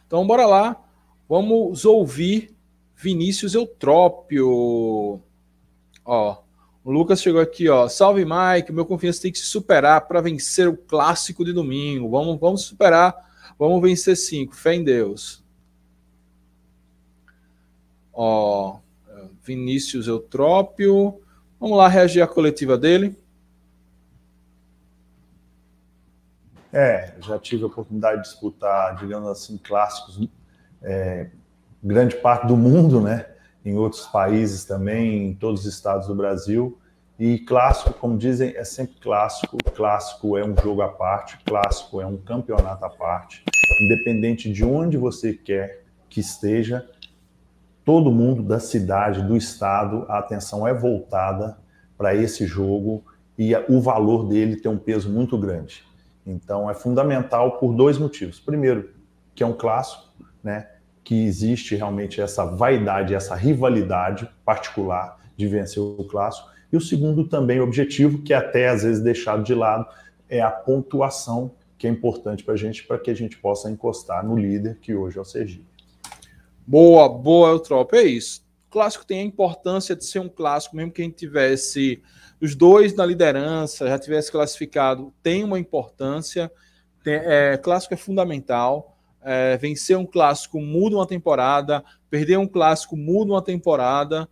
Então, bora lá. Vamos ouvir Vinícius Eutrópio. Ó, o Lucas chegou aqui, ó. Salve, Mike. Meu confiança tem que se superar para vencer o clássico de domingo. Vamos superar. Vamos vencer 5. Fé em Deus. Ó, Vinícius Eutrópio. Vamos lá reagir à coletiva dele. Já tive a oportunidade de disputar, digamos assim, clássicos, grande parte do mundo, né? Em outros países também, em todos os estados do Brasil. E clássico, como dizem, é sempre clássico. Clássico é um jogo à parte, clássico é um campeonato à parte. Independente de onde você quer que esteja, todo mundo da cidade, do estado, a atenção é voltada para esse jogo e o valor dele tem um peso muito grande. Então é fundamental por 2 motivos. Primeiro, que é um clássico, né? Que existe realmente essa vaidade, essa rivalidade particular de vencer o clássico. E o segundo também objetivo, que é até às vezes deixado de lado, é a pontuação, que é importante para que a gente possa encostar no líder, que hoje é o Sergipe. Boa, Eutrópio, é isso. O clássico tem a importância de ser um clássico, mesmo que a gente tivesse os 2 na liderança, já tivesse classificado, tem uma importância. Clássico é fundamental. Vencer um clássico muda uma temporada, perder um clássico muda uma temporada.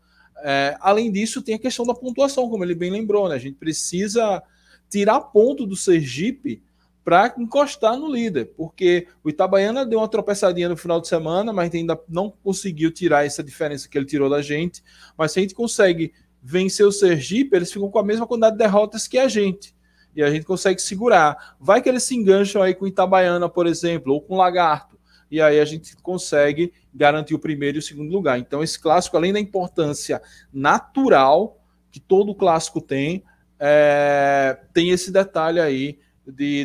Além disso, tem a questão da pontuação, como ele bem lembrou, né? A gente precisa tirar ponto do Sergipe para encostar no líder, porque o Itabaiana deu uma tropeçadinha no final de semana, mas ainda não conseguiu tirar essa diferença que ele tirou da gente. Mas se a gente consegue vencer o Sergipe, eles ficam com a mesma quantidade de derrotas que a gente. E a gente consegue segurar. Vai que eles se engancham aí com o Itabaiana, por exemplo, ou com o Lagarto. E aí a gente consegue garantir o primeiro e o segundo lugar. Então esse clássico, além da importância natural que todo clássico tem esse detalhe aí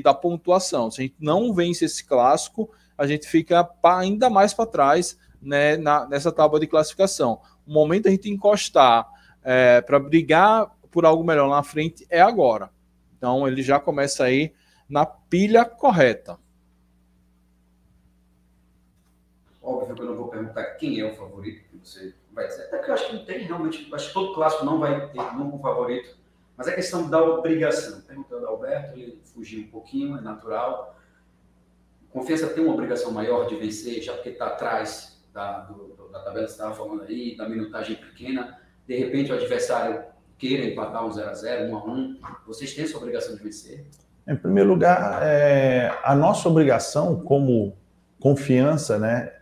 da pontuação. Se a gente não vence esse clássico, a gente fica ainda mais para trás, né, nessa tábua de classificação. O momento a gente encostar para brigar por algo melhor lá na frente é agora. Então ele já começa aí na pilha correta. Óbvio que eu não vou perguntar quem é o favorito, que você vai dizer. Até que eu acho que não tem realmente, acho que todo clássico não vai ter nunca um favorito. Mas é questão da obrigação. Perguntando ao Alberto, ele fugiu um pouquinho, é natural. Confiança tem uma obrigação maior de vencer, já porque está atrás da tabela que você estava falando aí, da minutagem pequena. De repente o adversário queira empatar um 0-0, 1-1. Vocês têm essa obrigação de vencer? Em primeiro lugar, a nossa obrigação como confiança, né,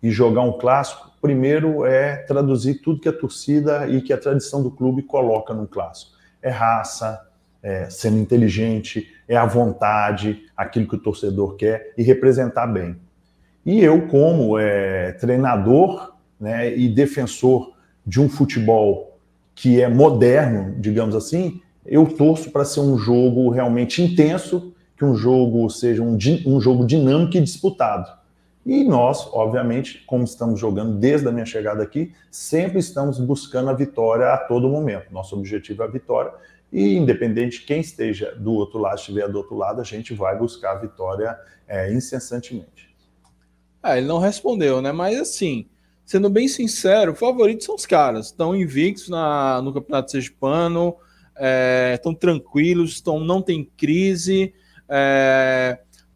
e jogar um clássico, primeiro é traduzir tudo que a torcida e que a tradição do clube coloca no clássico. É raça, sendo inteligente, é a vontade, aquilo que o torcedor quer e representar bem. E eu, como treinador, né, e defensor de um futebol que é moderno, digamos assim, eu torço para ser um jogo realmente intenso, que um jogo seja um jogo dinâmico e disputado. E nós, obviamente, como estamos jogando desde a minha chegada aqui, sempre estamos buscando a vitória a todo momento. Nosso objetivo é a vitória e, independente de quem estiver do outro lado, a gente vai buscar a vitória incessantemente. Ele não respondeu, né? Mas assim, sendo bem sincero, favoritos são os caras. Estão invictos no Campeonato Sergipano, estão tranquilos, não tem crise,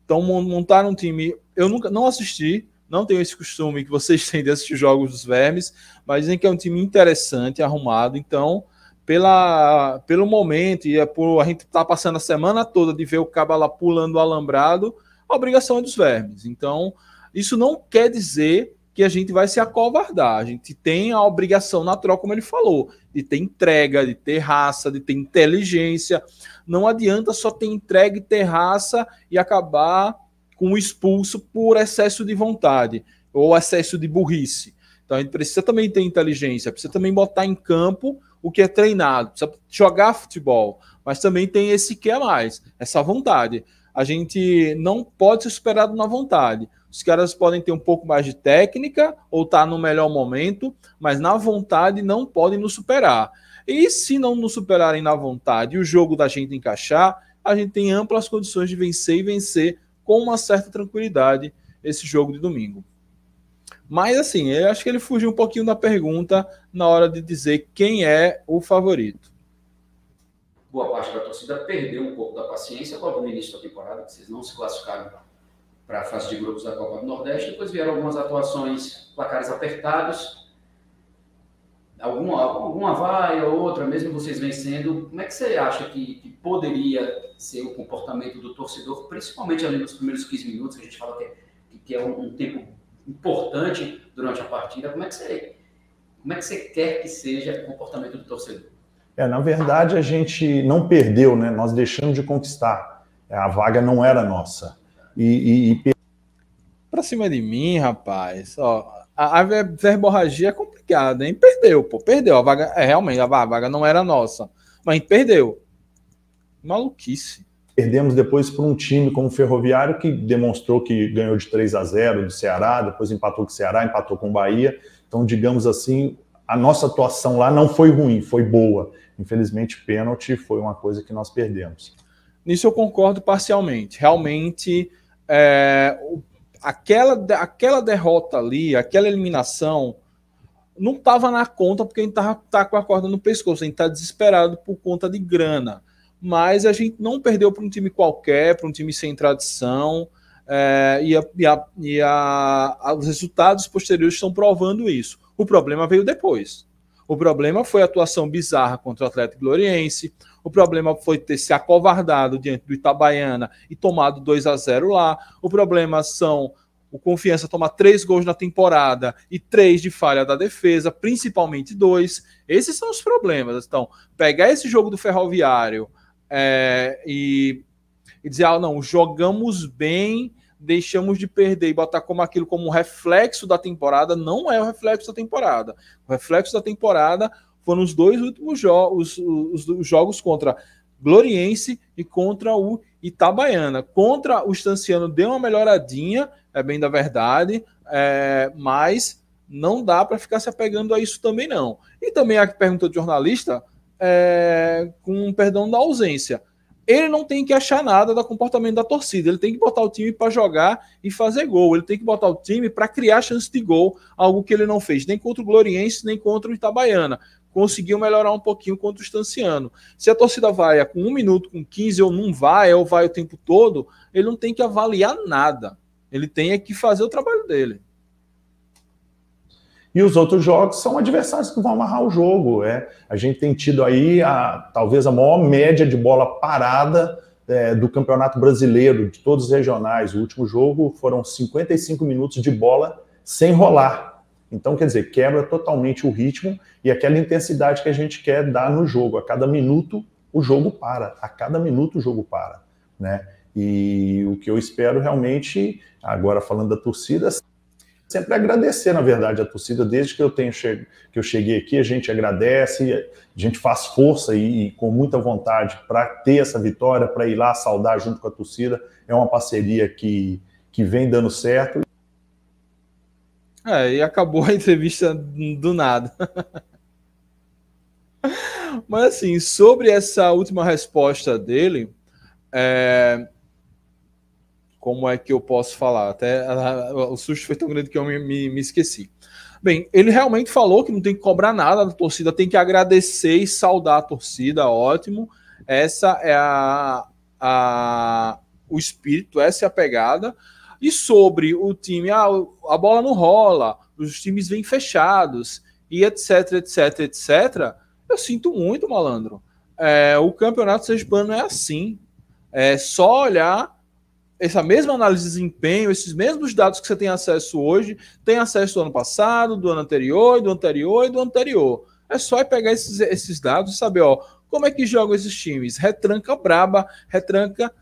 montaram um time. Eu não assisti, não tenho esse costume que vocês têm de assistir jogos dos Vermes, mas dizem que é um time interessante, arrumado. Então, pelo momento, e por a gente estar passando a semana toda de ver o cabo lá pulando o alambrado, a obrigação é dos Vermes. Então, isso não quer dizer que a gente vai se acovardar. A gente tem a obrigação natural, como ele falou, de ter entrega, de ter raça, de ter inteligência. Não adianta só ter entrega e ter raça e acabar com o expulso por excesso de vontade ou excesso de burrice. Então a gente precisa também ter inteligência, precisa também botar em campo o que é treinado, precisa jogar futebol, mas também tem esse que é mais, essa vontade. A gente não pode ser superado na vontade. Os caras podem ter um pouco mais de técnica ou estar no melhor momento, mas na vontade não podem nos superar. E se não nos superarem na vontade e o jogo da gente encaixar, a gente tem amplas condições de vencer e vencer com uma certa tranquilidade esse jogo de domingo. Mas, assim, eu acho que ele fugiu um pouquinho da pergunta na hora de dizer quem é o favorito. Boa parte da torcida perdeu um pouco da paciência logo no início da temporada, que vocês não se classificaram para a fase de grupos da Copa do Nordeste. Depois vieram algumas atuações, placares apertados. Alguma vai, ou outra, mesmo vocês vencendo. Como é que você acha que poderia ser o comportamento do torcedor, principalmente ali nos primeiros 15 minutos, que a gente fala que é um tempo importante durante a partida? Como é que você quer que seja o comportamento do torcedor? Na verdade, a gente não perdeu, né? Nós deixamos de conquistar. A vaga não era nossa. Pra cima de mim, rapaz, ó, a verborragia é complicada, hein? Perdeu. A vaga, realmente, a vaga não era nossa, mas a gente perdeu. Maluquice. Perdemos depois para um time como o Ferroviário, que demonstrou que ganhou de 3-0 do Ceará, depois empatou com o Ceará, empatou com o Bahia. Então, digamos assim, a nossa atuação lá não foi ruim, foi boa. Infelizmente, pênalti foi uma coisa que nós perdemos. Nisso eu concordo parcialmente. Realmente, aquela derrota ali, aquela eliminação, não estava na conta porque a gente tá com a corda no pescoço, a gente está desesperado por conta de grana. Mas a gente não perdeu para um time qualquer, para um time sem tradição, os resultados posteriores estão provando isso. O problema veio depois. O problema foi a atuação bizarra contra o Atlético Gloriense, o problema foi ter se acovardado diante do Itabaiana e tomado 2-0 lá, o problema são o Confiança tomar 3 gols na temporada e 3 de falha da defesa, principalmente 2. Esses são os problemas. Então, pegar esse jogo do Ferroviário e dizer, não, jogamos bem, deixamos de perder e botar aquilo como um reflexo da temporada, não é o reflexo da temporada. O reflexo da temporada foram os 2 últimos jogos, os jogos contra Gloriense e contra o Itabaiana. Contra o Estanciano deu uma melhoradinha, é bem da verdade, mas não dá para ficar se apegando a isso também não. E também a pergunta do jornalista, com perdão da ausência, ele não tem que achar nada do comportamento da torcida, ele tem que botar o time para jogar e fazer gol, ele tem que botar o time para criar chance de gol, algo que ele não fez nem contra o Gloriense, nem contra o Itabaiana. Conseguiu melhorar um pouquinho contra o Estanciano. Se a torcida vai com 1 minuto, com 15, ou não vai, ou vai o tempo todo, ele não tem que avaliar nada, ele tem que fazer o trabalho dele. E os outros jogos são adversários que vão amarrar o jogo. A gente tem tido aí talvez a maior média de bola parada do Campeonato Brasileiro, de todos os regionais. O último jogo foram 55 minutos de bola sem rolar. Então, quer dizer, quebra totalmente o ritmo e aquela intensidade que a gente quer dar no jogo. A cada minuto o jogo para. A cada minuto o jogo para, né? E o que eu espero realmente, agora falando da torcida, sempre agradecer, na verdade, a torcida. Desde que eu cheguei aqui, a gente agradece, a gente faz força e com muita vontade para ter essa vitória, para ir lá saudar junto com a torcida. É uma parceria que vem dando certo. E acabou a entrevista do nada. Mas assim, sobre essa última resposta dele, como é que eu posso falar? Até o susto foi tão grande que eu me esqueci. Bem, ele realmente falou que não tem que cobrar nada da torcida, tem que agradecer e saudar a torcida, ótimo. Essa é o espírito, essa é a pegada. E sobre o time, a bola não rola, os times vêm fechados, e etc, etc, etc. Eu sinto muito, malandro. O campeonato sergipano é assim. É só olhar essa mesma análise de desempenho, esses mesmos dados que você tem acesso hoje, tem acesso do ano passado, do ano anterior, do anterior e do anterior. É só pegar esses dados e saber, como é que jogam esses times. Retranca braba, retranca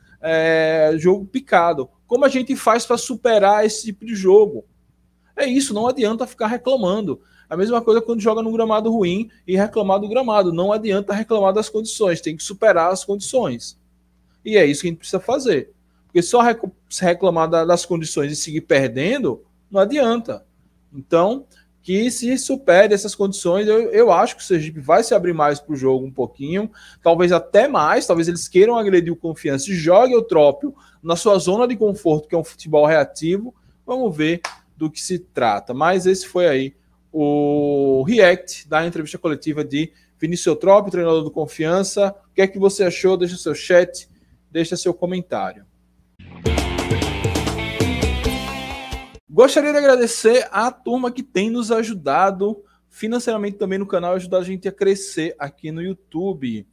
jogo picado. Como a gente faz para superar esse tipo de jogo? É isso, não adianta ficar reclamando. A mesma coisa quando joga num gramado ruim e reclamar do gramado. Não adianta reclamar das condições, tem que superar as condições. E é isso que a gente precisa fazer. Porque só reclamar das condições e seguir perdendo, não adianta. Então, que se supere essas condições, eu acho que o Sergipe vai se abrir mais para o jogo um pouquinho, talvez até mais, talvez eles queiram agredir o Confiança e jogue o Eutrópio na sua zona de conforto, que é um futebol reativo, Vamos ver do que se trata. Mas esse foi aí o react da entrevista coletiva de Vinícius Eutrópio, treinador do Confiança. O que é que você achou? Deixa seu chat, deixa seu comentário. Gostaria de agradecer à turma que tem nos ajudado financeiramente também no canal, ajudar a gente a crescer aqui no YouTube.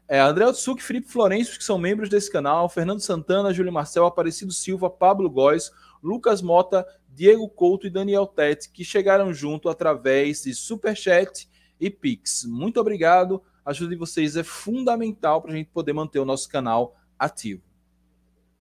André Otsuki, Felipe Florencio, que são membros desse canal, Fernando Santana, Júlio Marcel, Aparecido Silva, Pablo Góes, Lucas Mota, Diego Couto e Daniel Tete, que chegaram junto através de Superchat e Pix. Muito obrigado, a ajuda de vocês é fundamental para a gente poder manter o nosso canal ativo.